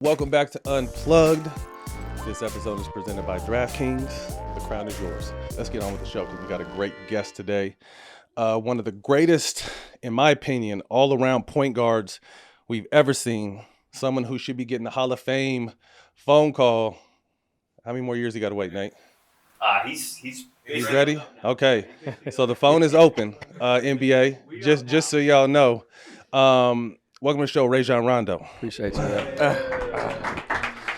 Welcome back to Unplugged. This episode is presented by DraftKings. The crown is yours. Let's get on with the show because we got a great guest today. One of the greatest, in my opinion, all-around point guards we've ever seen. Someone who should be getting the Hall of Fame phone call. How many more years he got to wait, Nate? He's ready? Okay. So the phone is open, NBA. Just so y'all know. Welcome to the show, Rajon Rondo. Appreciate you.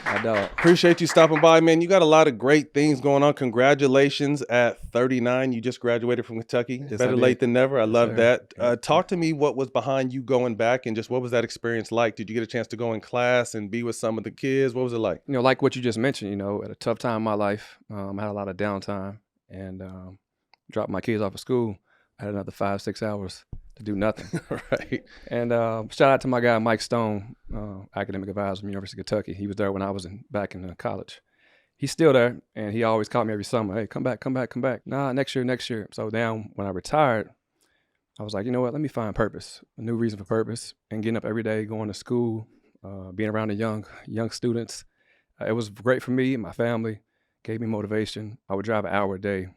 My dog. Appreciate you stopping by, man. You got a lot of great things going on. Congratulations at 39. You just graduated from Kentucky. Yes, Better late than never. I love sir. that. Talk to me what was behind you going back and just what was that experience like? Did you get a chance to go in class and be with some of the kids? What was it like? You know, like what you just mentioned, you know, at a tough time in my life, I had a lot of downtime and dropped my kids off at school. I had another 5-6 hours to do nothing. Right. And shout out to my guy, Mike Stone, academic advisor from University of Kentucky. He was there when I was back in college. He's still there, and he always called me every summer. Hey, come back. Nah, next year. So now when I retired, I was like, you know what? Let me find purpose, a new reason for purpose, and getting up every day, going to school, being around the young students. It was great for me and my family, gave me motivation. I would drive an hour a day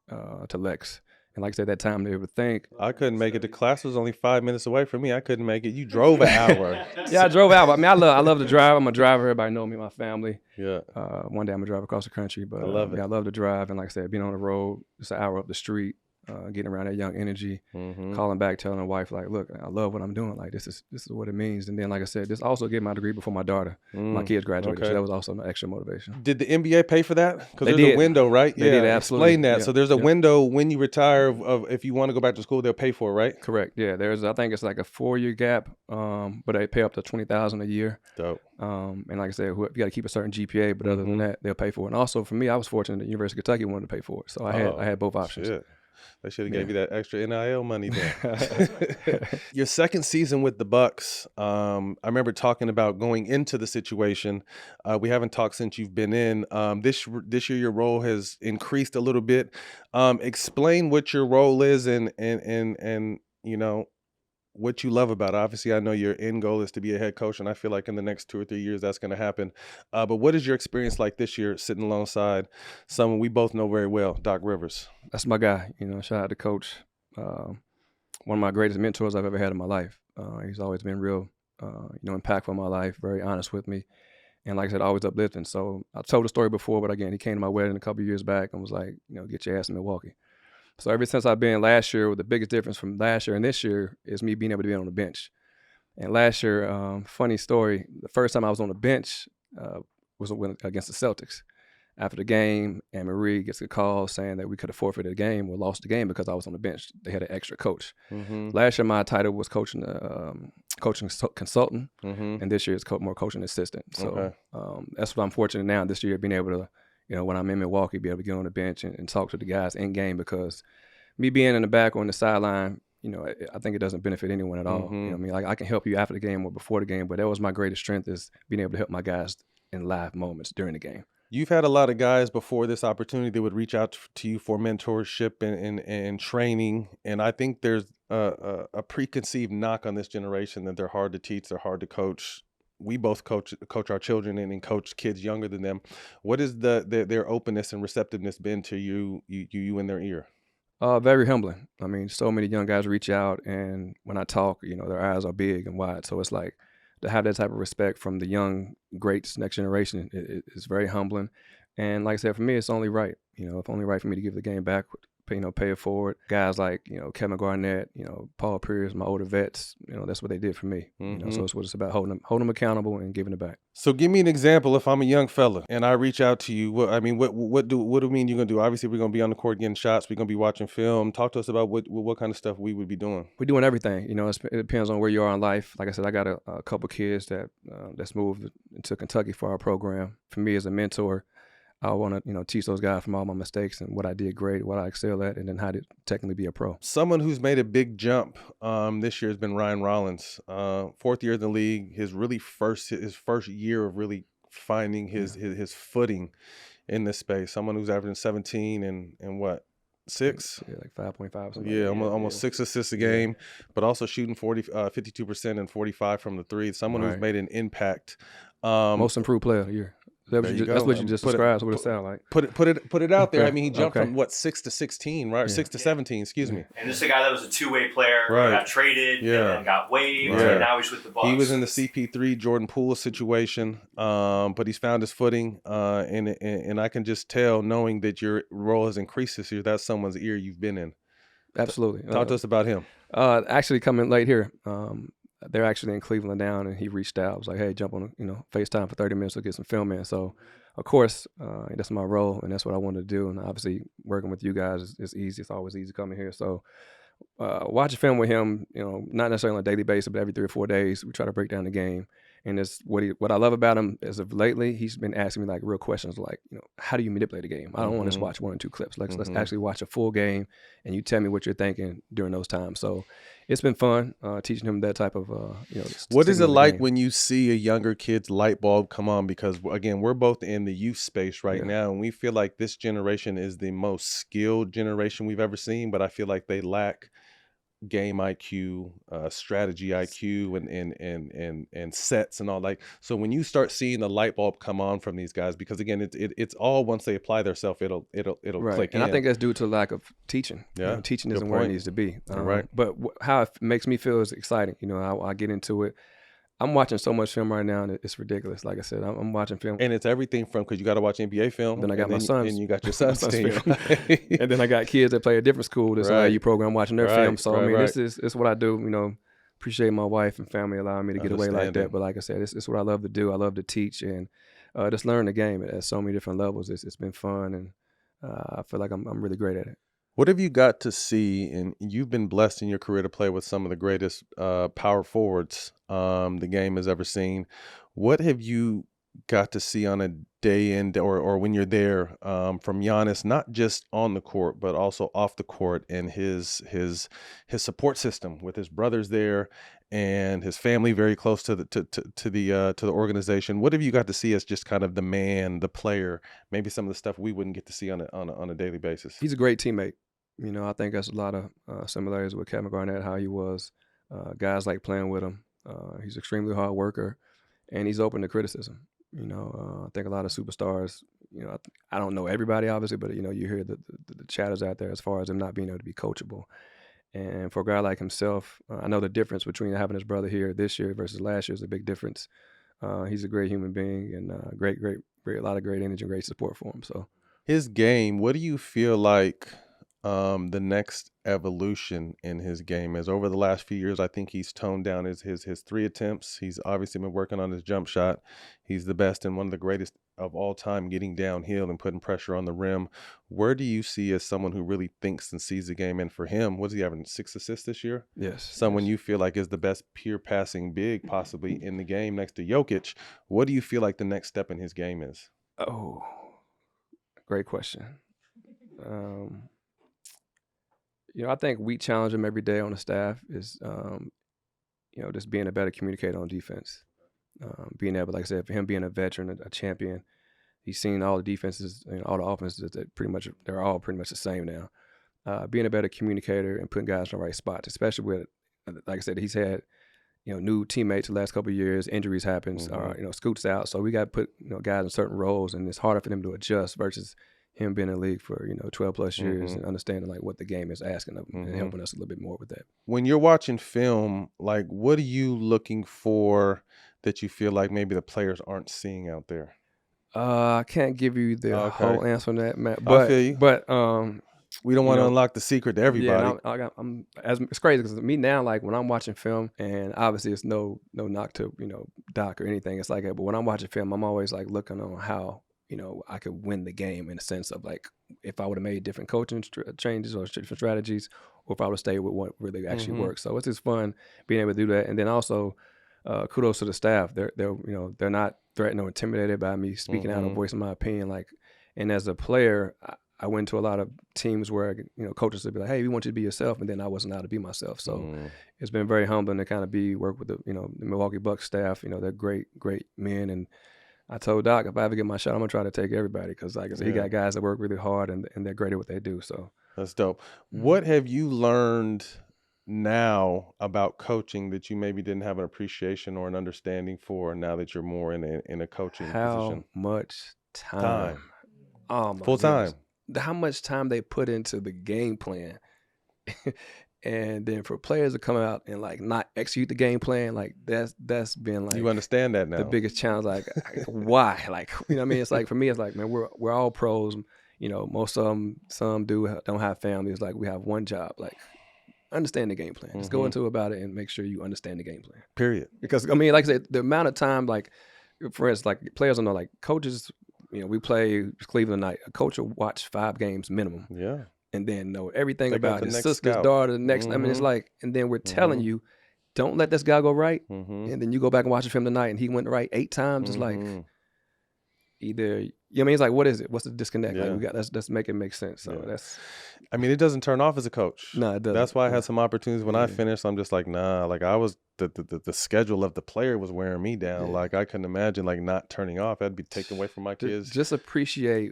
to Lex. And like I said, that time they would think. I couldn't make it. The class was only 5 minutes away from me. I couldn't make it. You drove an hour. Yeah, I drove out. I mean, I love to drive. I'm a driver. Everybody know me, my family. Yeah. One day I'm gonna drive across the country, but I love it. Yeah, I love to drive. And like I said, being on the road, just an hour up the street, getting around that young energy, calling back, telling the wife, like, look, I love what I'm doing. Like, this is what it means. And then, like I said, this also gave my degree before my daughter, my kids graduated. Okay. So that was also an extra motivation. Did the NBA pay for that? Because They there's a did. window, right? They did, absolutely. Explain that. Yeah. So there's a Yeah. window when you retire of if you want to go back to school, they'll pay for it, right? Correct. Yeah, I think it's like a 4-year gap, but they pay up to $20,000 a year. Dope. And like I said, you got to keep a certain GPA, but other than that, they'll pay for it. And also for me, I was fortunate that University of Kentucky wanted to pay for it, so I had both options. Shit. They should have gave you that extra NIL money then. Your second season with the Bucks, I remember talking about going into the situation. We haven't talked since you've been in. This year, your role has increased a little bit. Explain what your role is and you know what you love about it. Obviously, I know your end goal is to be a head coach, and I feel like in the next 2 or 3 years that's going to happen. But what is your experience like this year, sitting alongside someone we both know very well, Doc Rivers? That's my guy. You know, shout out to Coach. One of my greatest mentors I've ever had in my life. He's always been real, impactful in my life, very honest with me. And like I said, always uplifting. So I've told the story before, but again, he came to my wedding a couple of years back and was like, get your ass in Milwaukee. So ever since I've been last year, the biggest difference from last year and this year is me being able to be on the bench. And last year, funny story, the first time I was on the bench was against the Celtics. After the game, Anne Marie gets a call saying that we could have forfeited the game or lost the game because I was on the bench. They had an extra coach. Last year, my title was coaching consultant, and this year it's more coaching assistant. So that's what I'm fortunate now this year, being able to, when I'm in Milwaukee, be able to get on the bench and talk to the guys in game, because me being in the back or on the sideline, I think it doesn't benefit anyone at all. Like I can help you after the game or before the game, but that was my greatest strength, is being able to help my guys in live moments during the game. You've had a lot of guys before this opportunity that would reach out to you for mentorship and training, and I think there's a preconceived knock on this generation that they're hard to teach, they're hard to coach. We both coach our children and coach kids younger than them. What is their openness and receptiveness been to you in their ear? Very humbling. I mean, so many young guys reach out, and when I talk, their eyes are big and wide. So it's like, to have that type of respect from the young greats, next generation, is very humbling. And like I said, for me, it's only right. It's only right for me to give the game back, pay it forward. Guys like, Kevin Garnett, Paul Pierce, my older vets, that's what they did for me. So it's what it's about, holding them accountable and giving it back. So give me an example. If I'm a young fella and I reach out to you, what do you mean you're gonna do? Obviously, we're gonna be on the court getting shots. We're gonna be watching film. Talk to us about what kind of stuff we would be doing. We're doing everything. It depends on where you are in life. Like I said, I got a couple kids that's moved to Kentucky for our program. For me as a mentor, I want to, teach those guys from all my mistakes and what I did great, what I excel at, and then how to technically be a pro. Someone who's made a big jump this year has been Ryan Rollins. 4th year in the league, his first year of really finding his footing in this space. Someone who's averaging 17 and what? 6? Yeah, like 5.5 something. Yeah, almost 6 assists a game, but also shooting 52% and 45 from the three. Someone who's made an impact. Most improved player of the year. That's what you just described. What it sounded like. Put it out there. I mean, he jumped Okay. from what 6 to 16, right? Or 6 to 17. Excuse me. And this is a guy that was a two-way player, Right. got traded, and then got waived, Right. and now he's with the Bucks. He was in the CP3 Jordan Poole situation, but he's found his footing, and I can just tell, knowing that your role has increased this year, that's someone's ear you've been in. Absolutely. Talk to us about him. Actually coming late here. They're actually in Cleveland now, and he reached out. I was like, hey, jump on, FaceTime for 30 minutes to get some film in. So, of course, that's my role, and that's what I wanted to do. And obviously, working with you guys is easy. It's always easy coming here. So, watching film with him, not necessarily on a daily basis, but every 3 or 4 days, we try to break down the game. And it's what I love about him as of lately, he's been asking me like real questions like, how do you manipulate a game? I don't want to just watch 1 or 2 clips. Let's actually watch a full game, and you tell me what you're thinking during those times. So it's been fun teaching him that type of, What is it like when you see a younger kid's light bulb come on? Because again, we're both in the youth space right now, and we feel like this generation is the most skilled generation we've ever seen, but I feel like they lack game IQ, strategy IQ, and sets and all like. So when you start seeing the light bulb come on from these guys, because again, it's all once they apply themselves, it'll right. click and in. I think that's due to lack of teaching. Yeah, teaching isn't where it needs to be. Right. But how it makes me feel is exciting. I get into it. I'm watching so much film right now, and it's ridiculous. Like I said, I'm watching film, and it's everything from, because you got to watch NBA film. Then I got my sons, and you got your sons' team, and then I got kids that play a different school. This IU program, watching their film. So I mean, this is what I do. Appreciate my wife and family allowing me to get away like that. But like I said, it's what I love to do. I love to teach and just learn the game at so many different levels. It's been fun, and I feel like I'm really great at it. What have you got to see, and you've been blessed in your career to play with some of the greatest power forwards the game has ever seen. What have you got to see on a day in or when you're there from Giannis, not just on the court, but also off the court, and his support system with his brothers there and his family very close to the organization? What have you got to see as just kind of the man, the player, maybe some of the stuff we wouldn't get to see on a daily basis? He's a great teammate. I think there's a lot of similarities with Kevin Garnett, how he was. Guys like playing with him. He's an extremely hard worker, and he's open to criticism. I think a lot of superstars, I don't know everybody, obviously, but, you hear the chatters out there as far as him not being able to be coachable. And for a guy like himself, I know the difference between having his brother here this year versus last year is a big difference. He's a great human being, and a lot of great energy and great support for him. So his game, what do you feel like the next evolution in his game is? Over the last few years, I think he's toned down his 3 attempts. He's obviously been working on his jump shot. He's the best and one of the greatest of all time getting downhill and putting pressure on the rim. Where do you see as someone who really thinks and sees the game? And for him, what's he having, 6 assists this year? Yes. Someone you feel like is the best pure passing big possibly in the game next to Jokic. What do you feel like the next step in his game is? Oh, great question. I think we challenge him every day on the staff is, just being a better communicator on defense. Being able, like I said, for him being a veteran, a champion, he's seen all the defenses, all the offenses that they're all pretty much the same now. Being a better communicator and putting guys in the right spots, especially with, like I said, he's had, new teammates the last couple of years, injuries happens, Scoot's out. So we got to put, guys in certain roles, and it's harder for them to adjust versus him being in the league for 12 plus years and understanding like what the game is asking of him and helping us a little bit more with that. When you're watching film, like what are you looking for that you feel like maybe the players aren't seeing out there? I can't give you the whole answer on that, Matt. I feel you. But we don't want to unlock the secret to everybody. Yeah, it's crazy because me now, like when I'm watching film, and obviously it's no knock to Doc or anything. It's like, but when I'm watching film, I'm always like looking on how I could win the game in the sense of like if I would have made different coaching changes or different strategies, or if I would have stayed with what really actually works. So it's just fun being able to do that. And then also kudos to the staff. They're not threatened or intimidated by me speaking out or voicing my opinion. Like, and as a player, I went to a lot of teams where coaches would be like, "Hey, we want you to be yourself," and then I wasn't allowed to be myself. So it's been very humbling to kind of work with the Milwaukee Bucks staff. They're great men, and I told Doc, if I ever get my shot, I'm gonna try to take everybody because, like I said, he got guys that work really hard and they're great at what they do. So that's dope. What have you learned now about coaching that you maybe didn't have an appreciation or an understanding for now that you're more in a coaching position? How much time? Oh my Full goodness. time. How much time they put into the game plan. And then for players to come out and like not execute the game plan, like that's been like You understand that now. the biggest challenge. Like why? Like, you know what I mean? It's like, for me, it's like, man, we're all pros. You know, most of them, some don't have families. Like, we have one job. Like, understand the game plan. Just go into about it and make sure you understand the game plan. Period. Because I mean, like I said, the amount of time, like, for instance, like players don't know, like coaches. You know, we play Cleveland tonight. A coach will watch 5 games minimum. Yeah. And then know everything They got about the his next sister's scout. daughter, the next. I mean, it's like, and then we're telling you, don't let this guy go right. And then you go back and watch the film tonight, and he went right 8 times. It's like, either, you know what I mean? It's like, what is it? What's the disconnect? Yeah. Like, we got, let's make it make sense. So that's. I mean, it doesn't turn off as a coach. No, it doesn't. That's why I had some opportunities when I finished. I'm just like, nah. Like, I was the schedule of the player was wearing me down. Yeah. Like, I couldn't imagine like not turning off. I'd be taken away from my kids. Just appreciate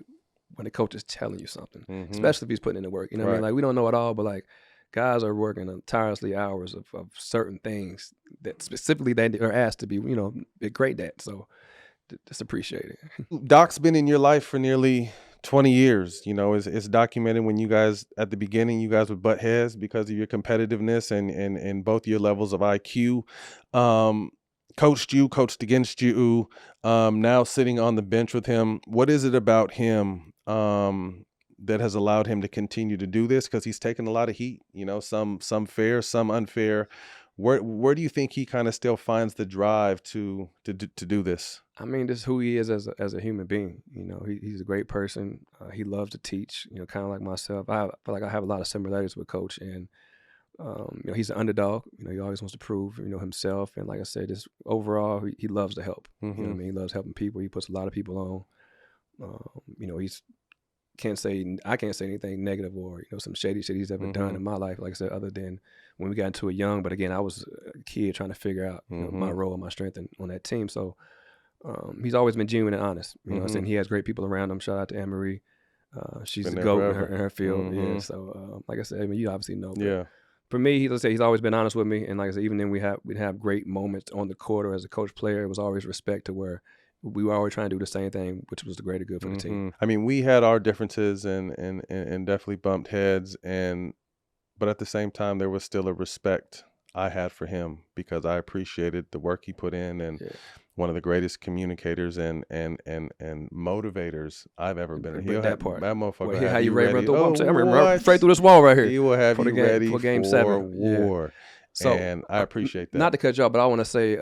when the coach is telling you something, especially if he's putting in the work. You know what I mean? Like, we don't know it all, but like, guys are working tirelessly hours of certain things that specifically they are asked to be, you know, great at. So just appreciate it. Doc's been in your life for nearly 20 years. You know, it's documented when you guys, at the beginning, you guys would butt heads because of your competitiveness and both your levels of IQ. Coached you, coached against you, now sitting on the bench with him. What is it about him that has allowed him to continue to do this? Because he's taken a lot of heat, you know, some fair, some unfair. Where do you think he kind of still finds the drive to do this? I mean, this is who he is as a human being. You know, he's a great person. He loves to teach, you know, kind of like myself. I feel like I have a lot of similarities with Coach, and you know, he's an underdog. You know, he always wants to prove, you know, himself. And like I said, just overall, he loves to help. You know what I mean? He loves helping people. He puts a lot of people on. You know, I can't say anything negative or, you know, some shady shit he's ever done in my life. Like I said, other than when we got into it young. But again, I was a kid trying to figure out, you know, my role and my strength on that team. So he's always been genuine and honest. You know what I'm saying? He has great people around him. Shout out to Anne-Marie. She's the GOAT in her field. Yeah. So like I said, I mean, you obviously know. Yeah. For me, let's say he's always been honest with me. And like I said, even then we'd have great moments on the court or as a coach player. It was always respect to where we were always trying to do the same thing, which was the greater good for the team. I mean, we had our differences and definitely bumped heads, but at the same time, there was still a respect I had for him because I appreciated the work he put in, and one of the greatest communicators and motivators I've ever been. That part. That motherfucker. Well, have how you ready. ready? I'm running straight through this wall right here. He will have you ready for game 7. war. Yeah. So, and I appreciate that. Not to cut you off, but I want to say,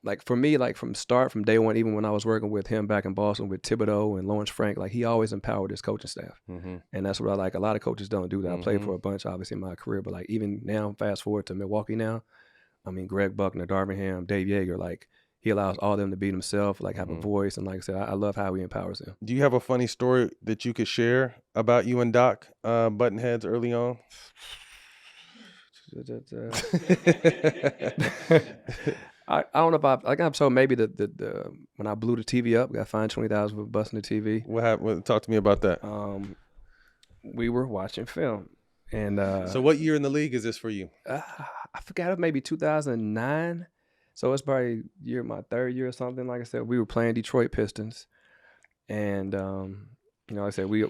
like for me, like from day one, even when I was working with him back in Boston with Thibodeau and Lawrence Frank, like he always empowered his coaching staff. And that's what I like. A lot of coaches don't do that. I played for a bunch, obviously, in my career, but like even now, fast forward to Milwaukee now, I mean, Greg Buckner, Darvin Ham, Dave Yeager, like he allows all of them to be themselves, like have a voice. And like I said, I love how he empowers them. Do you have a funny story that you could share about you and Doc button heads early on? I don't know if I got told maybe the when I blew the TV up, got fined $20,000 for busting the TV. What happened? Talk to me about that. We were watching film, and so what year in the league is this for you? I forgot, it was maybe 2009. So it's probably my 3rd year or something. Like I said, we were playing Detroit Pistons, and you know, like I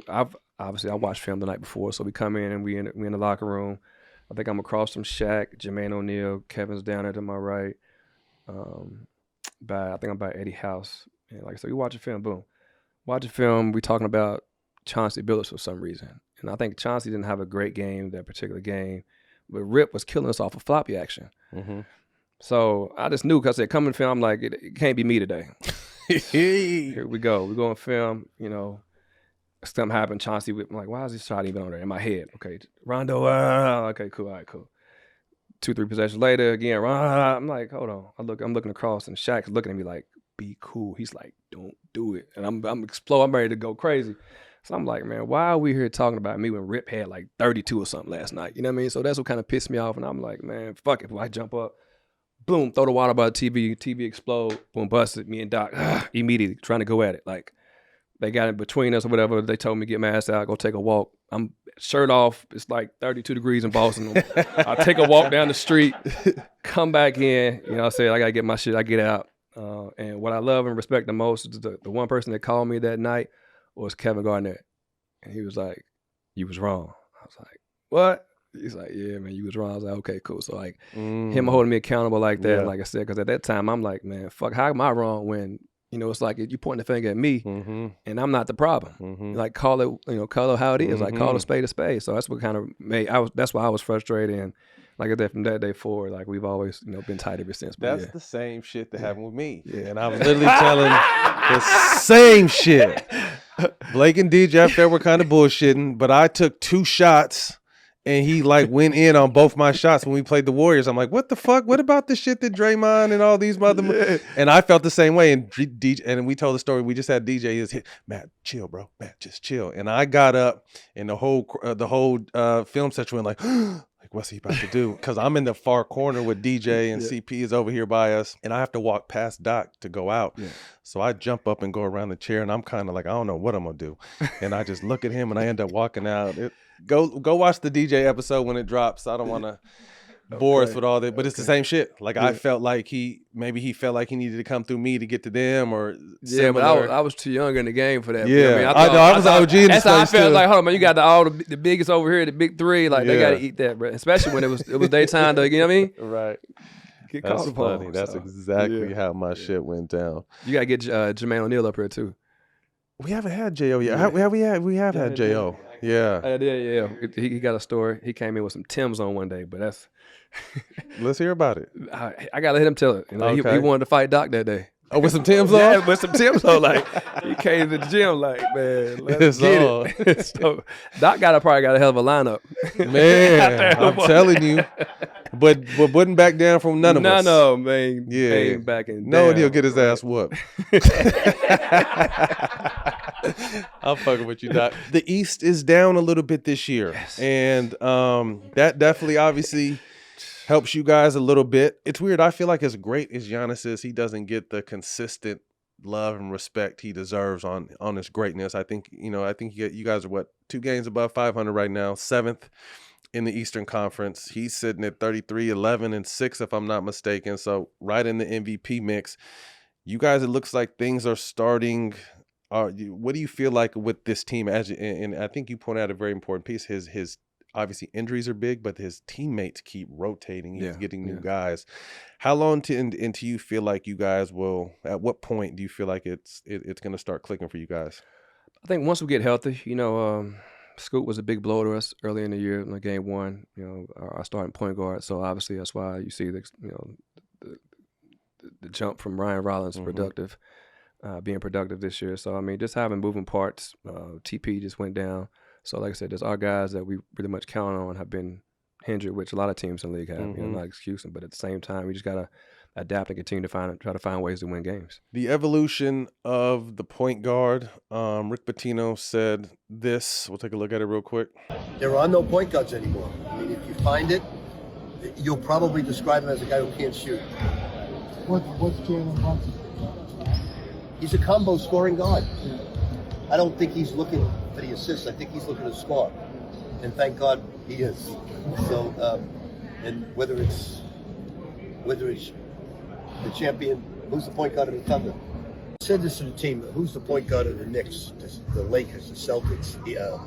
said, I watched film the night before, so we come in and we in the locker room. I think I'm across from Shaq, Jermaine O'Neal, Kevin's down there to my right. I think I'm by Eddie House. And like I said, we watching film, boom. Watching film, we talking about Chauncey Billups for some reason. And I think Chauncey didn't have a great game, that particular game. But Rip was killing us off of floppy action. So I just knew, because I said, coming film, I'm like, it can't be me today. Here we go. We're going film, you know. Something happened, Chauncey, I'm like, why is this shot even on there? In my head. Okay, Rondo, okay, cool, all right, cool. 2-3 possessions later, again, I'm like, hold on. I'm looking across, and Shaq's looking at me like, be cool. He's like, don't do it. And I'm exploding, I'm ready to go crazy. So I'm like, man, why are we here talking about me when Rip had like 32 or something last night? You know what I mean? So that's what kind of pissed me off, and I'm like, man, fuck it. If I jump up, boom, throw the water by the TV explode, boom, busted, me and Doc, immediately trying to go at it. Like, they got in between us or whatever. They told me get my ass out, go take a walk. I'm shirt off. It's like 32 degrees in Boston. I take a walk down the street, come back in. You know, I said I gotta get my shit. I get out. And what I love and respect the most is the one person that called me that night was Kevin Garnett, and he was like, "You was wrong." I was like, "What?" He's like, "Yeah, man, you was wrong." I was like, "Okay, cool." So like him holding me accountable like that, like I said, because at that time I'm like, "Man, fuck, how am I wrong when?" You know, it's like you pointing the finger at me, and I'm not the problem. Like call it how it is. Like call a spade a spade. So that's what kind of made that's why I was frustrated. And like I said, from that day forward, like we've always been tight ever since. But that's the same shit that happened with me. Yeah. And I was literally telling the same shit. Blake and DJ up there were kind of bullshitting, but I took 2 shots. And he like went in on both my shots when we played the Warriors. I'm like, what the fuck? What about the shit that Draymond and all these mother? And I felt the same way. And DJ, and we told the story. We just had DJ. He was hit, Matt, chill, bro. Matt, just chill. And I got up, and the whole film section went like, like, what's he about to do? Because I'm in the far corner with DJ and CP is over here by us, and I have to walk past Doc to go out. Yeah. So I jump up and go around the chair, and I'm kind of like, I don't know what I'm gonna do. And I just look at him, and I end up walking out. Go watch the DJ episode when it drops. I don't want to bore us with all that, but it's the same shit. Like I felt like he felt like he needed to come through me to get to them, or similar. But I was too young in the game for that. Yeah, I mean, I was OG in that's this how I place felt. too. Like, hold on, man, you got all the biggest over here, the big 3. Like they got to eat that, bro. Especially when it was daytime. You know what I mean? Right. Get That's called funny. upon. That's exactly how my shit went down. You got to get Jermaine O'Neal up here too. We haven't had J.O. yet. We have had J.O. Yeah. He got a story. He came in with some Timbs on one day, but that's. Let's hear about it. I got to let him tell it. You know, he wanted to fight Doc that day. Oh, with some Timbs on? Yeah, with some Timbs on. Like, he came to the gym like, man, let's get it. So, Doc probably got a hell of a lineup. Man, I'm telling you. But wouldn't back down from none of us. No, man. Yeah. Ain't backing no, down. He'll get his ass whooped. I'm fucking with you, Doc. The East is down a little bit this year. Yes. And that definitely obviously helps you guys a little bit. It's weird. I feel like as great as Giannis is, he doesn't get the consistent love and respect he deserves on his greatness. I think you guys are 2 games above 500 right now, 7th in the Eastern Conference. He's sitting at 33, 11, and 6, if I'm not mistaken. So right in the MVP mix. You guys, it looks like things are starting. What do you feel like with this team? And I think you pointed out a very important piece. His obviously injuries are big, but his teammates keep rotating. He's getting new guys. How long until you feel like you guys will? At what point do you feel like it's going to start clicking for you guys? I think once we get healthy, Scoot was a big blow to us early in the year in game 1. Our starting point guard. So obviously that's why you see the jump from Ryan Rollins being productive this year. So I mean, just having moving parts. TP just went down. So like I said, there's our guys that we pretty much count on have been injured, which a lot of teams in the league have. Not excusing, but at the same time, we just gotta adapt and continue to try to find ways to win games. The evolution of the point guard. Rick Pitino said this. We'll take a look at it real quick. There are no point guards anymore. I mean, if you find it, you'll probably describe him as a guy who can't shoot. What's Jalen Brunson? He's a combo scoring guard. I don't think he's looking for the assists. I think he's looking to score, and thank God he is. So, and whether it's the champion, who's the point guard of the Thunder? I said this to the team. Who's the point guard of the Knicks, the Lakers, the Celtics, the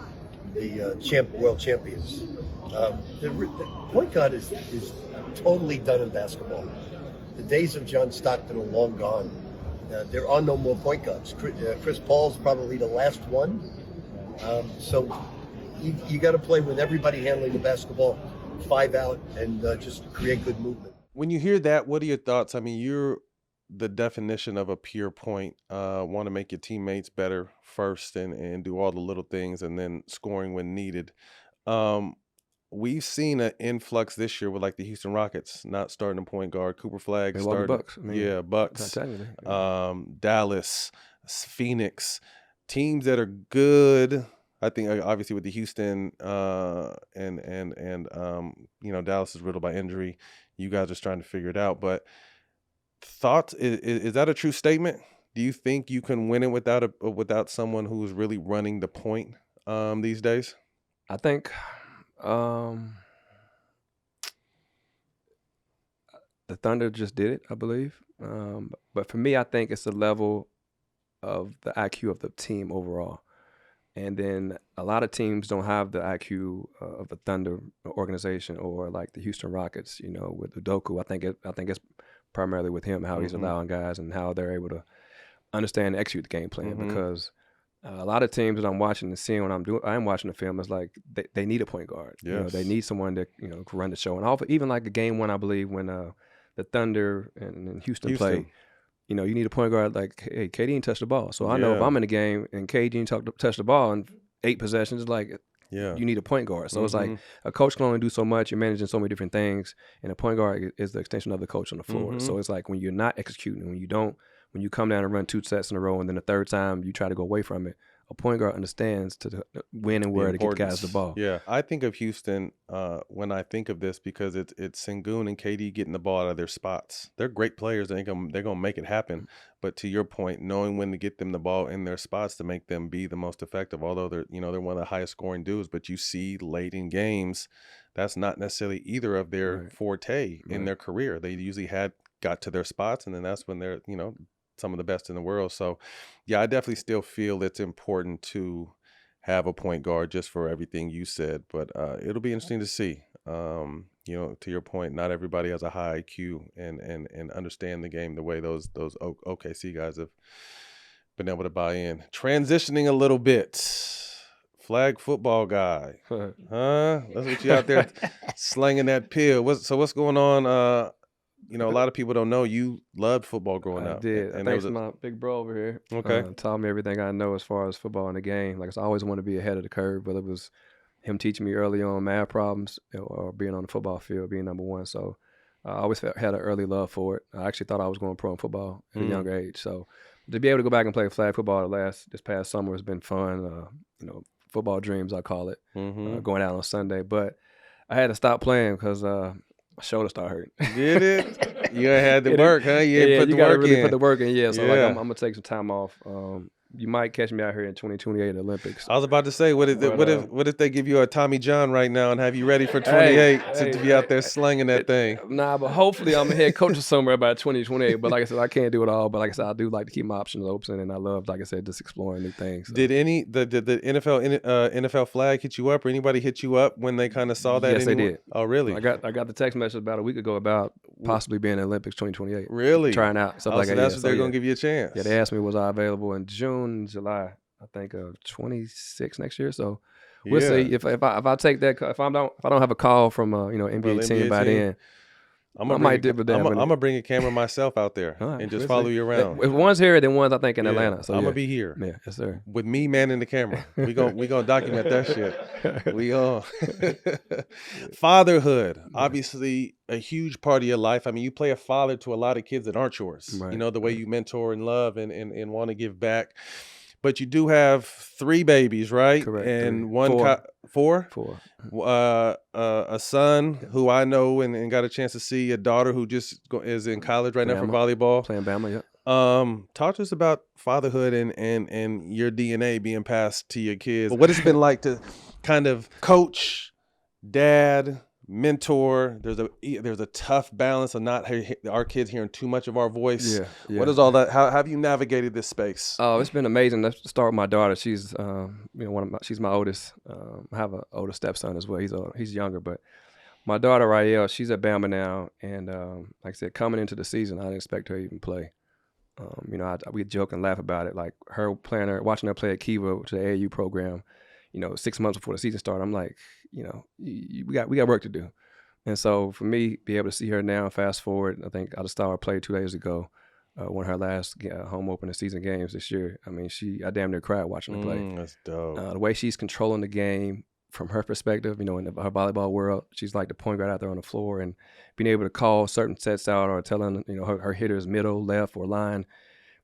world champions? The point guard is totally done in basketball. The days of John Stockton are long gone. There are no more point guards. Chris Paul's probably the last one. So you got to play with everybody handling the basketball, 5 out, and just create good movement. When you hear that, what are your thoughts? I mean, you're the definition of a pure point. Want to make your teammates better first and do all the little things and then scoring when needed. We've seen an influx this year with like the Houston Rockets not starting a point guard. Cooper Flag started. Bucks. Bucks. Dallas, Phoenix, teams that are good. I think obviously with the Houston and Dallas is riddled by injury. You guys are trying to figure it out. But thoughts, is that a true statement Do you think you can win it without someone who's really running the point these days? I think the Thunder just did it, I believe. But for me, I think it's the level of the IQ of the team overall. And then a lot of teams don't have the IQ of the Thunder organization or like the Houston Rockets, with Udoka. I think it's primarily with him, how he's allowing guys and how they're able to understand and execute the game plan. Because a lot of teams that I'm watching and seeing when I'm watching the film, is like they need a point guard. Yes. They need someone that can run the show. And even like a game one, I believe, when the Thunder and Houston played. You need a point guard like, hey, KD didn't touch the ball. So I know if I'm in the game and KD didn't touch the ball in 8 possessions, like you need a point guard. So it's like a coach can only do so much. You're managing so many different things, and a point guard is the extension of the coach on the floor. So it's like when you're not executing, when you come down and run 2 sets in a row, and then the third time you try to go away from it, a point guard understands to when and where to get guys the ball. Yeah, I think of Houston when I think of this because it's Sengun and KD getting the ball out of their spots. They're great players. They're gonna make it happen. But to your point, knowing when to get them the ball in their spots to make them be the most effective. Although they're one of the highest scoring dudes, but you see late in games, that's not necessarily either of their forte in their career. They usually got to their spots, and then that's when they're some of the best in the world. So yeah, I definitely still feel it's important to have a point guard just for everything you said, but it'll be interesting to see. To your point, not everybody has a high IQ and understand the game the way those OKC guys have been able to buy in. Transitioning a little bit, flag football guy, huh? That's what you out there slinging that pill. What's going on? A lot of people don't know you loved football growing up. I did. Thanks to my big bro over here. Okay. Taught me everything I know as far as football in the game. Like I always wanted to be ahead of the curve, whether it was him teaching me early on math problems or being on the football field, being number one. So I always had an early love for it. I actually thought I was going pro in football at a younger age. So to be able to go back and play flag football this past summer has been fun. Football dreams, I call it, going out on Sunday. But I had to stop playing because my shoulder started hurting. Did it? You had to work, huh? You gotta really put the work in. Yeah, so like I'm gonna take some time off. You might catch me out here in 2028 Olympics. I was about to say, what if they give you a Tommy John right now and have you ready for 28 to be out there slinging that thing? Nah, but hopefully I'm a head coach somewhere by 2028. But like I said, I can't do it all. But like I said, I do like to keep my options open, and I love, like I said, just exploring new things. So. Did the NFL flag hit you up, or anybody hit you up when they kind of saw that? Yes, they did. Oh, really? I got the text message about a week ago about possibly being in the Olympics 2028. Really? Trying out stuff like so that. That's what they're gonna give you a chance. Yeah, they asked me was I available in June, July, I think of 26 next year. So we'll see if I take that. If I don't have a call from NBA team by then, I might dip with that. I'm gonna bring a camera myself out there and just follow you around. If one's here, then one's I think in Atlanta. So I'm gonna be here. Yeah, yes sir. With me manning the camera. We gonna document that shit. We Fatherhood, obviously a huge part of your life. I mean, you play a father to a lot of kids that aren't yours. Right. The way you mentor and love and want to give back. But you do have 3 babies, right? Correct. And 4. 4? A son who I know and got a chance to see, a daughter who just is in college right now for volleyball. Playing Bama, yeah. Talk to us about fatherhood and your DNA being passed to your kids. What it's been like to kind of coach, dad, mentor. There's a tough balance of not our kids hearing too much of our voice. Yeah. What is all that? How have you navigated this space? Oh, it's been amazing. Let's start with my daughter. She's she's my oldest. I have an older stepson as well. He's younger, but my daughter Rael, she's at Bama now, and like I said, coming into the season, I didn't expect her to even play. We joke and laugh about it, like watching her play at Kiva, which is the AAU program. 6 months before the season started, I'm like, we got work to do. And so for me, be able to see her now, fast forward, I think I just saw her play 2 days ago, one of her last home opener season games this year. I mean, I damn near cried watching her play. That's dope. The way she's controlling the game from her perspective, in her volleyball world, she's like the point guard out there on the floor, and being able to call certain sets out or telling, her hitters middle, left, or line.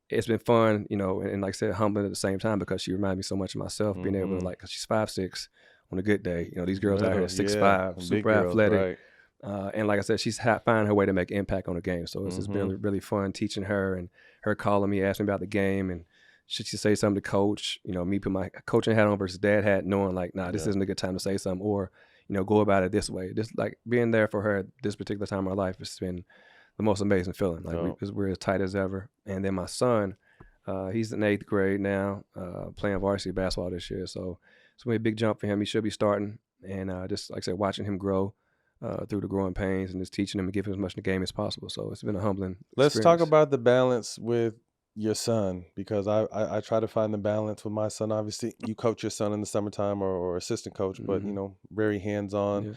It's been fun, and like I said, humbling at the same time because she reminds me so much of myself, being able to, because she's 5'6", on a good day. These girls out here 6'5", super athletic. Right. And like I said, she's finding her way to make impact on the game. So it's just been really fun teaching her and her calling me, asking me about the game, and should she say something to coach? You know, me put my coaching hat on versus dad hat, knowing like, nah, this isn't a good time to say something, or you know, go about it this way. Just like being there for her at this particular time of our life has been the most amazing feeling. Like we're as tight as ever. And then my son, he's in 8th grade now, playing varsity basketball this year. So it's gonna be a big jump for him. He should be starting, and just like I said, watching him grow through the growing pains and just teaching him and giving him as much in the game as possible. So it's been a humbling Let's experience. talk about the balance with your son, because I try to find the balance with my son. Obviously, you coach your son in the summertime or assistant coach, but you know, very hands-on. Yeah.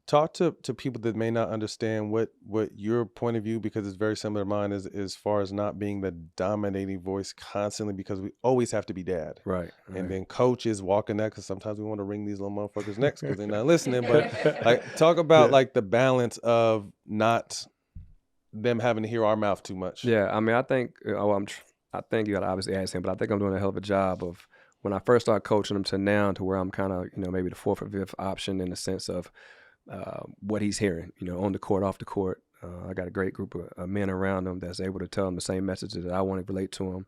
Talk to people that may not understand what your point of view, because it's very similar to mine, is as far as not being the dominating voice constantly, because we always have to be dad. Right. And then coach is walking that, because sometimes we want to wring these little motherfuckers' necks because they're not listening. But like, talk about like the balance of not them having to hear our mouth too much. Yeah, I mean, I think I think you got to obviously ask him, but I think I'm doing a hell of a job of when I first started coaching him to now, to where I'm kind of, you know, maybe the 4th or 5th option in the sense of what he's hearing, you know, on the court, off the court. I got a great group of men around him that's able to tell him the same messages that I want to relate to him.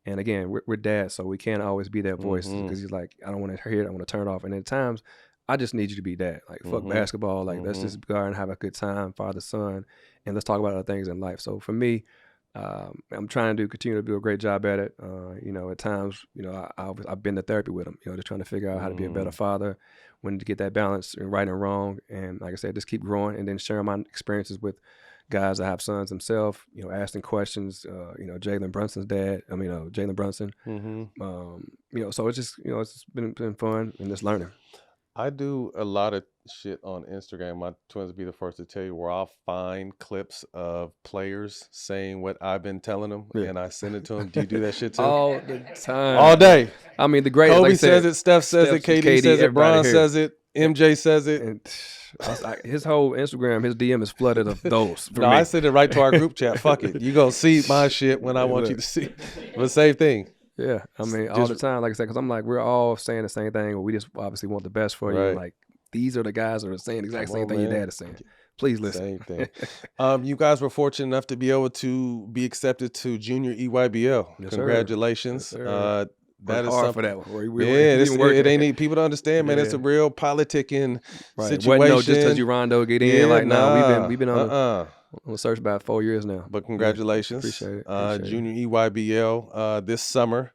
And again, we're dads, so we can't always be that voice, because he's like, I don't want to hear it, I want to turn it off. And at times, I just need you to be dad. Like, fuck basketball. Like, let's just go out and have a good time, father, son, and let's talk about other things in life. So for me, I'm trying to continue to do a great job at it. You know, at times, you know, I've been to therapy with him, you know, just trying to figure out how to be a better father, when to get that balance in right and wrong. And like I said, just keep growing, and then sharing my experiences with guys that have sons themselves, you know, asking questions, you know, Jalen Brunson's dad, Jalen Brunson, you know, so it's just, you know, it's been fun and just learning. I do a lot of shit on Instagram. My twins will be the first to tell you, where I'll find clips of players saying what I've been telling them, and I send it to them. Do you do that shit too? All the time. All day. I mean, the greatest. Kobe like says it, Steph says it, KD says it, Bron says it, MJ says it. And his whole Instagram, his DM is flooded of those. No, I send it right to our group chat. Fuck it. You gonna see my shit when I want you to see. But same thing. Yeah, I mean, all the time, like I said, because I'm like, we're all saying the same thing, but we just obviously want the best for you. Like, these are the guys that are saying the exact same thing your dad is saying. Please listen. Same thing. You guys were fortunate enough to be able to be accepted to Junior EYBL. Yes, Congratulations. Sir. That is hard something. for that one. It ain't need people to understand, man. It's a real politicking situation. No, just because you Rondo get in, we've been on the search about 4 years now. But congratulations. Appreciate it. Junior EYBL this summer.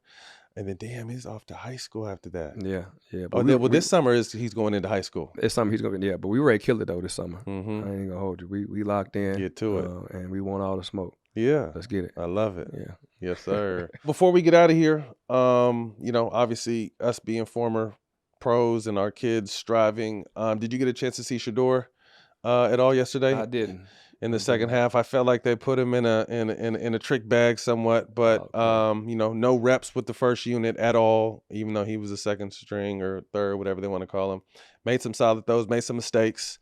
And then, damn, he's off to high school after that. Yeah. But this summer he's going into high school. This summer he's going to, but we ready to kill it though this summer. I ain't gonna hold you. We locked in. Get to it. And we want all the smoke. Yeah. Let's get it. I love it. Yeah. Yes, sir. Before we get out of here, you know, obviously us being former pros and our kids striving, did you get a chance to see Shedeur at all yesterday? I didn't. In the second half, I felt like they put him in a trick bag somewhat, but you know, no reps with the first unit at all, even though he was a second string or third, whatever they want to call him. Made some solid throws, made some mistakes,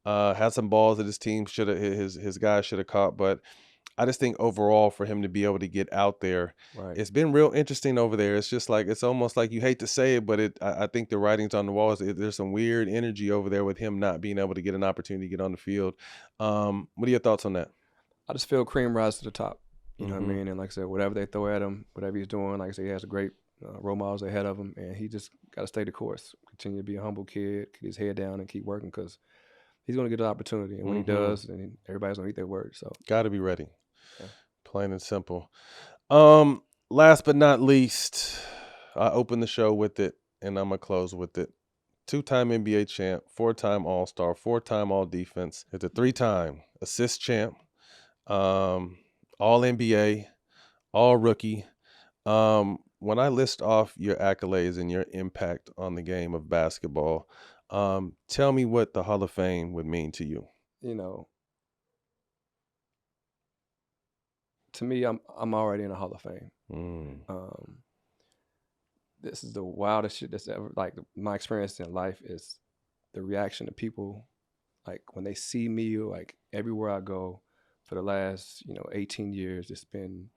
had some balls that his team his guys should have caught, but I just think overall for him to be able to get out there, it's been real interesting over there. It's just like, it's almost like, you hate to say it, but I think the writing's on the walls. There's some weird energy over there with him not being able to get an opportunity to get on the field. What are your thoughts on that? I just feel cream rise to the top. You know what I mean? And like I said, whatever they throw at him, whatever he's doing, like I said, he has a great role models ahead of him, and he just got to stay the course, continue to be a humble kid, keep his head down and keep working, because he's going to get an opportunity. And when he does, then everybody's going to eat their word. So got to be ready. Plain and simple. Last but not least, I opened the show with it, and I'm going to close with it. 2-time NBA champ, 4-time All-Star, 4-time All-Defense. It's a 3-time assist champ, All-NBA, All-Rookie. When I list off your accolades and your impact on the game of basketball, tell me what the Hall of Fame would mean to you. You know, to me, I'm already in the Hall of Fame. This is the wildest shit that's ever, like, my experience in life is the reaction of people, like, when they see me, like, everywhere I go for the last, 18 years, it's been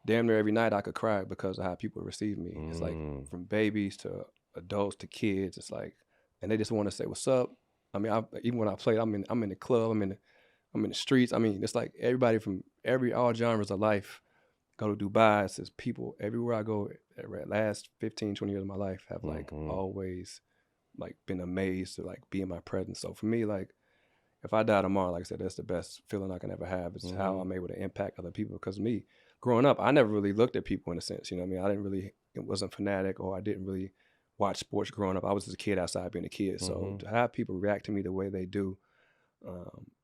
damn near every night I could cry because of how people receive me. It's like from babies to adults to kids, it's like, and they just want to say, what's up? I mean, even when I played, I'm in the club, I'm in the streets. I mean, it's like everybody from all genres of life go to Dubai. It's just people everywhere I go. Last 15, 20 years of my life have like always like been amazed to like be in my presence. So for me, like if I die tomorrow, like I said, that's the best feeling I can ever have. It's how I'm able to impact other people. Because me, growing up, I never really looked at people in a sense. You know what I mean? I didn't really, it wasn't fanatic, or I didn't really watch sports growing up. I was just a kid outside being a kid. So to have people react to me the way they do,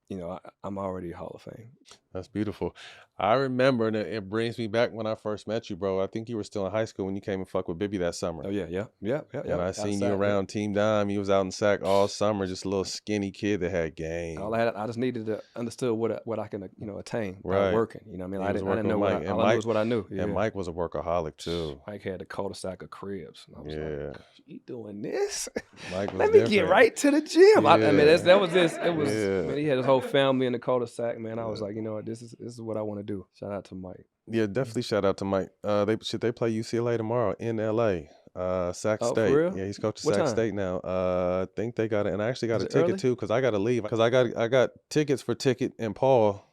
you know, I'm already Hall of Fame. That's beautiful. I remember, and it brings me back when I first met you, bro. I think you were still in high school when you came and fuck with Bibby that summer. Oh, yeah. And I seen you around Team Dime. You was out in Sac all summer, just a little skinny kid that had game. All I just needed to understood what I can, you know, attain by working. You know what I mean? I didn't know all I knew was what I knew. Yeah. And Mike was a workaholic too. Mike had the cul-de-sac of cribs. And I was like, you doing this? Mike was Let me get right to the gym. Yeah. I mean, that was this. It was, man, he had his whole family in the cul-de-sac, man. I was like, you know what, this is what I want to do. Shout out to Mike. Yeah, definitely shout out to Mike. They play UCLA tomorrow in LA. Sac State. For real? Yeah, he's coaching What Sac time? State now. I think they got it, and I actually got Is a it ticket early? too, because I got to leave. Because I got tickets for Ticket and Paul.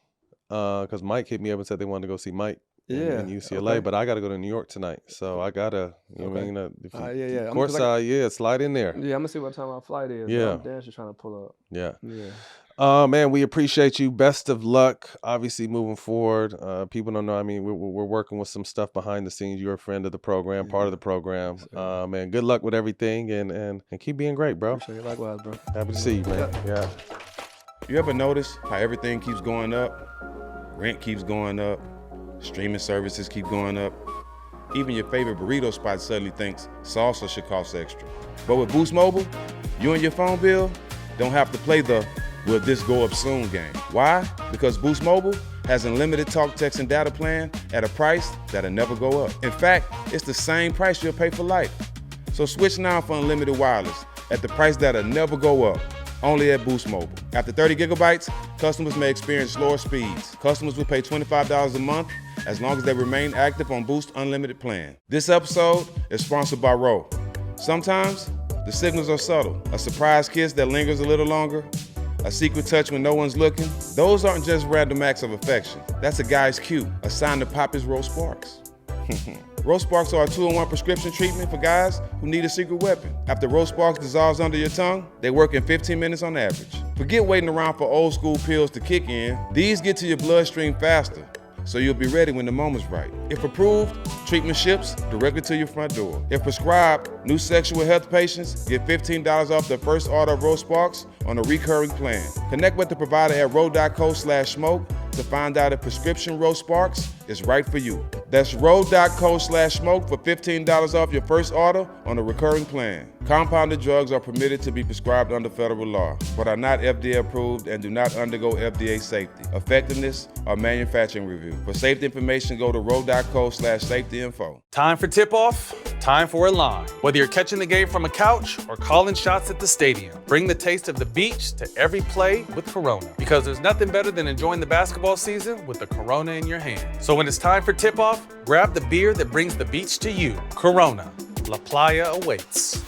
Because Mike hit me up and said they wanted to go see Mike in UCLA, okay. but I got to go to New York tonight, so I gotta. You know what I mean? If you, Yeah. Of course, slide in there. Yeah, I'm gonna see what time our flight is. Yeah. I'm damn sure trying to pull up. Yeah. Yeah. Man, we appreciate you. Best of luck, obviously, moving forward. People don't know. I mean, we're working with some stuff behind the scenes. You're a friend of the program, part of the program. Man, good luck with everything, and keep being great, bro. Appreciate it. Likewise, bro. Happy to see you, man. Yeah. You ever notice how everything keeps going up? Rent keeps going up. Streaming services keep going up. Even your favorite burrito spot suddenly thinks salsa should cost extra. But with Boost Mobile, you and your phone bill don't have to play the "will this go up soon" game. Why? Because Boost Mobile has unlimited talk, text, and data plan at a price that'll never go up. In fact, it's the same price you'll pay for life. So switch now for unlimited wireless at the price that'll never go up. Only at Boost Mobile. After 30 gigabytes, customers may experience slower speeds. Customers will pay $25 a month as long as they remain active on Boost Unlimited plan. This episode is sponsored by Ro. Sometimes the signals are subtle. A surprise kiss that lingers a little longer, a secret touch when no one's looking. Those aren't just random acts of affection. That's a guy's cue, a sign to pop his Ro Sparks. Ro Sparks are a 2-in-1 prescription treatment for guys who need a secret weapon. After Ro Sparks dissolves under your tongue, they work in 15 minutes on average. Forget waiting around for old school pills to kick in. These get to your bloodstream faster, so you'll be ready when the moment's right. If approved, treatment ships directly to your front door. If prescribed, new sexual health patients get $15 off their first order of Ro Sparks on a recurring plan. Connect with the provider at ro.co/smoke to find out if prescription Ro Sparks is right for you. That's ro.co/smoke for $15 off your first order on a recurring plan. Compounded drugs are permitted to be prescribed under federal law, but are not FDA approved and do not undergo FDA safety, effectiveness, or manufacturing review. For safety information, go to ro.co/safety-info. Time for tip-off, time for a line. Whether you're catching the game from a couch or calling shots at the stadium, bring the taste of the beach to every play with Corona. Because there's nothing better than enjoying the basketball season with the Corona in your hand. So when it's time for tip-off, grab the beer that brings the beach to you. Corona. La Playa awaits.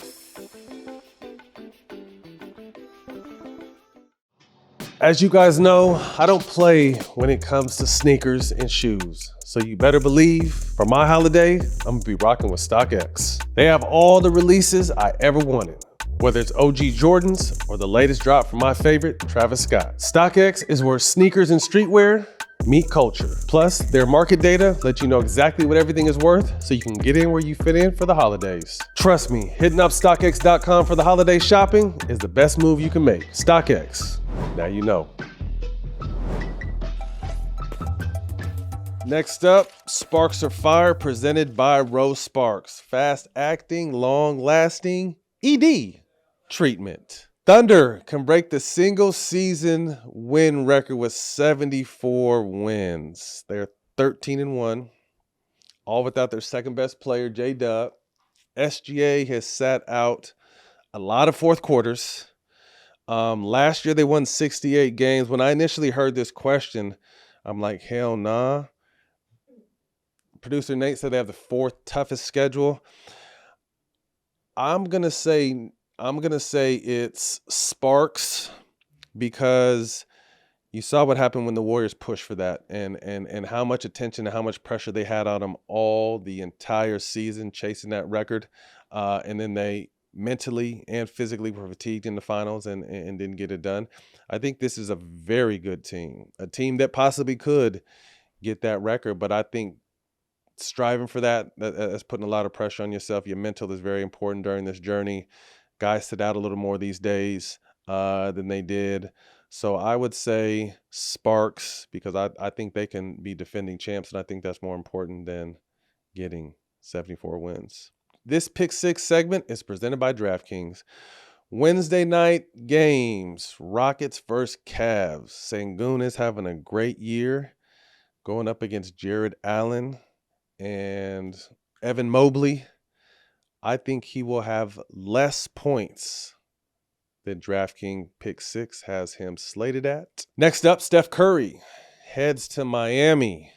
As you guys know, I don't play when it comes to sneakers and shoes. So you better believe for my holiday, I'm gonna be rocking with StockX. They have all the releases I ever wanted, whether it's OG Jordans or the latest drop from my favorite, Travis Scott. StockX is where sneakers and streetwear meet culture. Plus, their market data lets you know exactly what everything is worth so you can get in where you fit in for the holidays. Trust me, hitting up StockX.com for the holiday shopping is the best move you can make. StockX, now you know. Next up, Sparks or Fire, presented by Ro Sparks. Fast acting, long lasting ED treatment. Thunder can break the single season win record with 74 wins. They're 13-1, all without their second best player, J-Dub. SGA has sat out a lot of fourth quarters. Last year they won 68 games. When I initially heard this question, I'm like, hell nah. Producer Nate said they have the fourth toughest schedule. I'm gonna say it's Sparks because, You saw what happened when the Warriors pushed for that, and how much attention and how much pressure they had on them all the entire season, chasing that record. And then they mentally and physically were fatigued in the finals and didn't get it done. I think this is a very good team, a team that possibly could get that record. But I think striving for that's putting a lot of pressure on yourself. Your mental is very important during this journey. Guys sit out a little more these days than they did. So I would say Sparks, because I think they can be defending champs, and I think that's more important than getting 74 wins. This Pick 6 segment is presented by DraftKings. Wednesday night games, Rockets versus Cavs. Sengun is having a great year, going up against Jared Allen and Evan Mobley. I think he will have less points than DraftKings Pick6 has him slated at. Next up, Steph Curry heads to Miami,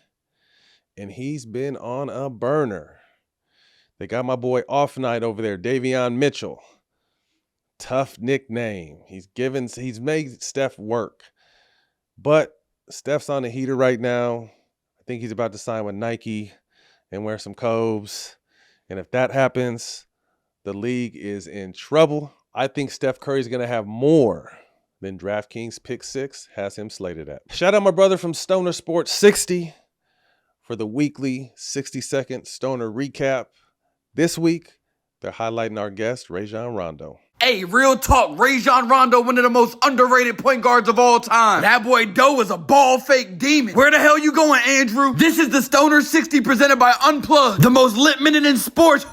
and he's been on a burner. They got my boy Off Night over there, Davion Mitchell. Tough nickname. He's made Steph work. But Steph's on the heater right now. I think he's about to sign with Nike and wear some Cobes. And if that happens, the league is in trouble. I think Steph Curry's going to have more than DraftKings Pick6 has him slated at. Shout out my brother from Stoner Sports 60 for the weekly 60-second Stoner recap. This week, they're highlighting our guest, Rajon Rondo. Hey, real talk, Rajon Rondo, one of the most underrated point guards of all time. That boy Doe is a ball fake demon. Where the hell you going, Andrew? This is the Stoner 60 presented by Unplugged, the most lit minute in sports.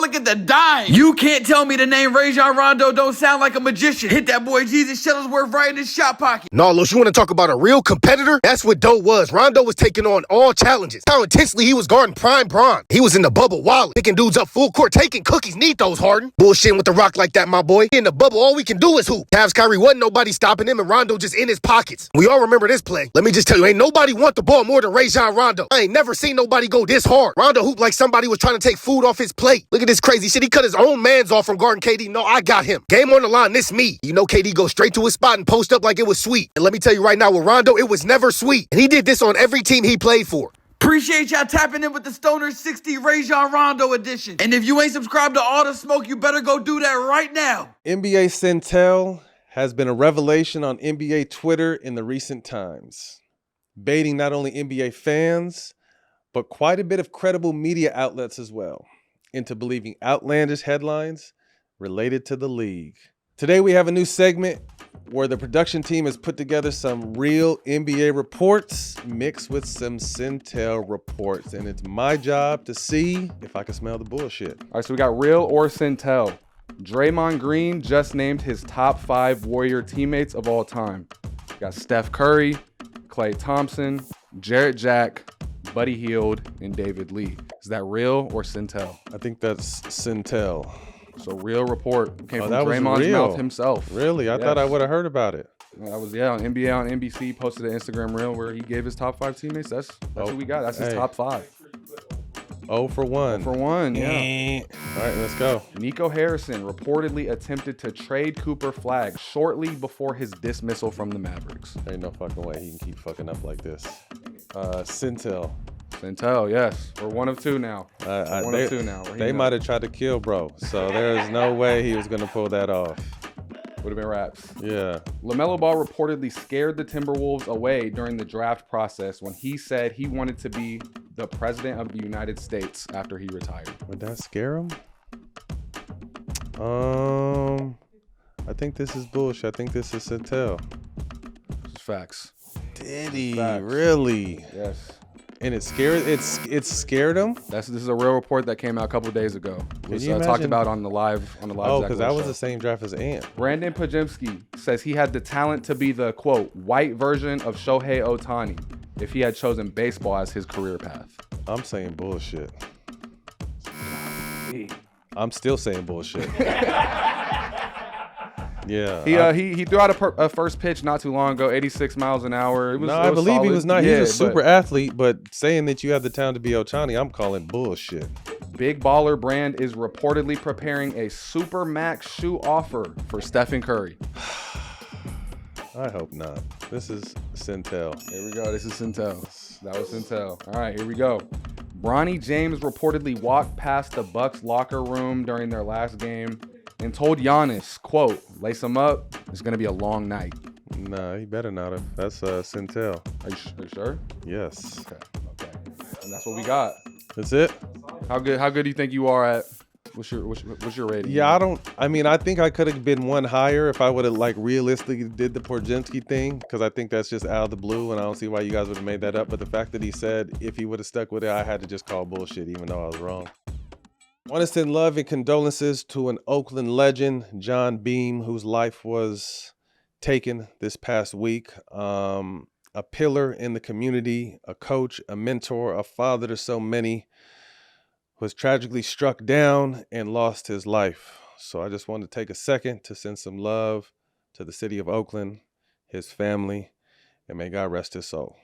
Look at the dime. You can't tell me the name Rajon Rondo don't sound like a magician. Hit that boy Jesus Shuttlesworth right in his shot pocket. No, Los, you want to talk about a real competitor? That's what Doe was. Rondo was taking on all challenges. How intensely he was guarding prime Bron. He was in the bubble wallet, picking dudes up full court, taking cookies. Need those, Harden. Bullshitting with the rock like that, my boy. In the bubble, all we can do is hoop. Cavs Kyrie wasn't nobody stopping him, and Rondo just in his pockets. We all remember this play. Let me just tell you, ain't nobody want the ball more than Rajon Rondo. I ain't never seen nobody go this hard. Rondo hooped like somebody was trying to take food off his plate. Look at this crazy shit. He cut his own mans off from guarding KD. No, I got him. Game on the line, this me. You know KD goes straight to his spot and post up like it was sweet. And let me tell you right now, with Rondo, it was never sweet. And he did this on every team he played for. Appreciate y'all tapping in with the Stoner 60 Rajon Rondo edition. And if you ain't subscribed to All the Smoke, you better go do that right now. NBA Centel has been a revelation on NBA Twitter in the recent times, baiting not only NBA fans, but quite a bit of credible media outlets as well into believing outlandish headlines related to the league. Today we have a new segment where the production team has put together some real NBA reports mixed with some Centel reports. And it's my job to see if I can smell the bullshit. All right, so we got real or Centel. Draymond Green just named his top 5 Warrior teammates of all time. We got Steph Curry, Klay Thompson, Jarrett Jack, Buddy Hield, and David Lee. Is that real or Centel? I think that's Centel. So real report came from that was Draymond's real. mouth himself. Really? I thought I would have heard about it. That was, on NBA on NBC, posted an Instagram reel where he gave his top 5 teammates. That's what we got. That's his top 5. 0 for 1. 0 for 1, yeah. All right, let's go. Nico Harrison reportedly attempted to trade Cooper Flagg shortly before his dismissal from the Mavericks. There ain't no fucking way he can keep fucking up like this. Centel. Centel, yes. We're 1 of 2 now. One of 2 now. They might have tried to kill bro, so there's no way he was going to pull that off. Would have been raps. Yeah. LaMelo Ball reportedly scared the Timberwolves away during the draft process when he said he wanted to be the president of the United States after he retired. Would that scare him? I think this is bullshit. I think this is Centel. This is facts. Did he? Facts. Really? Yes. And it scared scared him? This is a real report that came out a couple of days ago. It was talked about on the live Oh, because that was the same draft as Ant. Brandon Pajemski says he had the talent to be the quote white version of Shohei Ohtani if he had chosen baseball as his career path. I'm saying bullshit. I'm still saying bullshit. Yeah. He threw out a first pitch not too long ago, 86 miles an hour. I believe solid. He was not. He's a super athlete, but saying that you have the talent to be Ohtani, I'm calling bullshit. Big Baller Brand is reportedly preparing a super max shoe offer for Stephen Curry. I hope not. This is Centel. Here we go. This is Centel. That was Centel. All right, here we go. Bronny James reportedly walked past the Bucks locker room during their last game and told Giannis, quote, lace him up, it's going to be a long night. Nah, he better not have. That's Centel. Are you sure? Yes. Okay. And that's what we got. That's it? How good do you think you are at, what's your rating? Yeah, I think I could have been one higher if I would have like realistically did the Porzingis thing, because I think that's just out of the blue and I don't see why you guys would have made that up. But the fact that he said if he would have stuck with it, I had to just call bullshit even though I was wrong. I want to send love and condolences to an Oakland legend, John Beam, whose life was taken this past week. A pillar in the community, a coach, a mentor, a father to so many, was tragically struck down and lost his life. So I just wanted to take a second to send some love to the city of Oakland, his family, and may God rest his soul.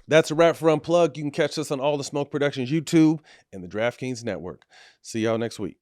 That's a wrap for Unplugged. You can catch us on all the Smoke Productions YouTube and the DraftKings Network. See y'all next week.